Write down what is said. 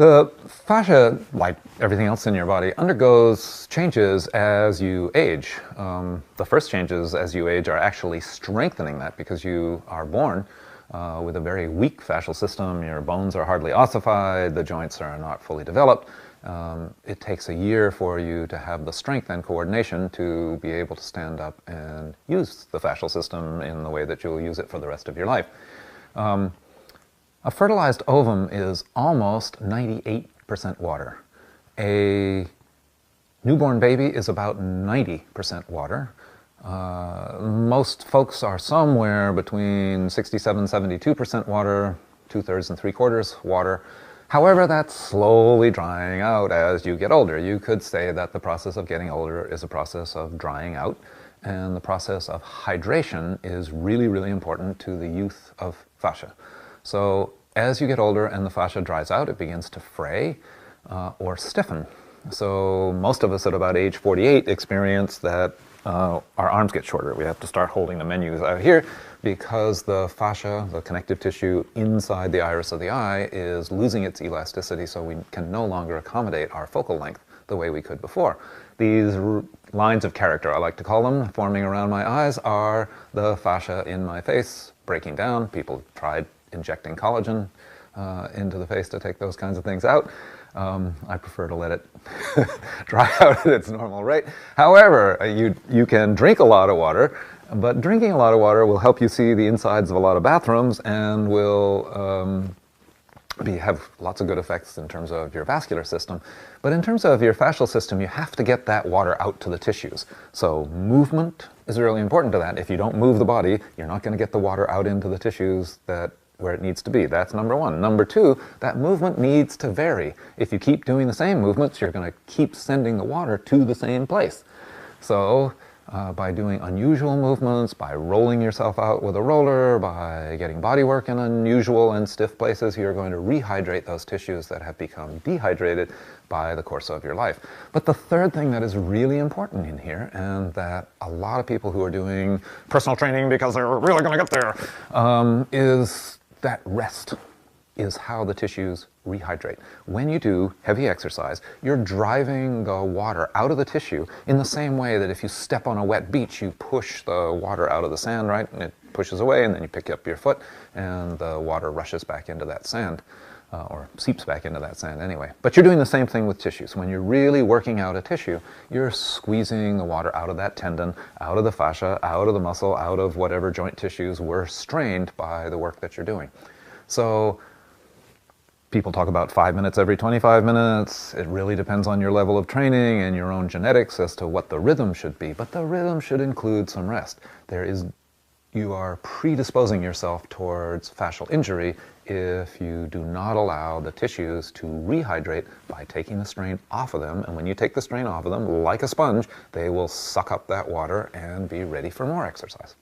The fascia, like everything else in your body, undergoes changes as you age. The first changes as you age are actually strengthening that because you are born with a very weak fascial system. Your bones are hardly ossified, the joints are not fully developed. It takes a year for you to have the strength and coordination to be able to stand up and use the fascial system in the way that you'll use it for the rest of your life. A fertilized ovum is almost 98% water. A newborn baby is about 90% water. Most folks are somewhere between 67, 72% water, 2/3 and 3/4 water. However, that's slowly drying out as you get older. You could say that the process of getting older is a process of drying out, and the process of hydration is really, really important to the youth of fascia. So as you get older and the fascia dries out, it begins to fray or stiffen. So most of us at about age 48 experience that our arms get shorter. We have to start holding the menus out here because the fascia, the connective tissue inside the iris of the eye, is losing its elasticity, so we can no longer accommodate our focal length the way we could before. These lines of character, I like to call them, forming around my eyes are the fascia in my face breaking down. People tried injecting collagen into the face to take those kinds of things out. I prefer to let it dry out at its normal rate. However, you can drink a lot of water, but drinking a lot of water will help you see the insides of a lot of bathrooms and will have lots of good effects in terms of your vascular system. But in terms of your fascial system, you have to get that water out to the tissues. So movement is really important to that. If you don't move the body, you're not going to get the water out into the tissues where it needs to be. That's number one. Number two, that movement needs to vary. If you keep doing the same movements, you're going to keep sending the water to the same place. So by doing unusual movements, by rolling yourself out with a roller, by getting body work in unusual and stiff places, you're going to rehydrate those tissues that have become dehydrated by the course of your life. But the third thing that is really important in here, and that a lot of people who are doing personal training because they're really going to get there, is that rest is how the tissues rehydrate. When you do heavy exercise, you're driving the water out of the tissue in the same way that if you step on a wet beach, you push the water out of the sand, right? And it pushes away, and then you pick up your foot, and the water rushes back into that sand, or seeps back into that sand anyway. But you're doing the same thing with tissues. When you're really working out a tissue, you're squeezing the water out of that tendon, out of the fascia, out of the muscle, out of whatever joint tissues were strained by the work that you're doing. So people talk about 5 minutes every 25 minutes. It really depends on your level of training and your own genetics as to what the rhythm should be. But the rhythm should include some rest. You are predisposing yourself towards fascial injury if you do not allow the tissues to rehydrate by taking the strain off of them. And when you take the strain off of them, like a sponge, they will suck up that water and be ready for more exercise.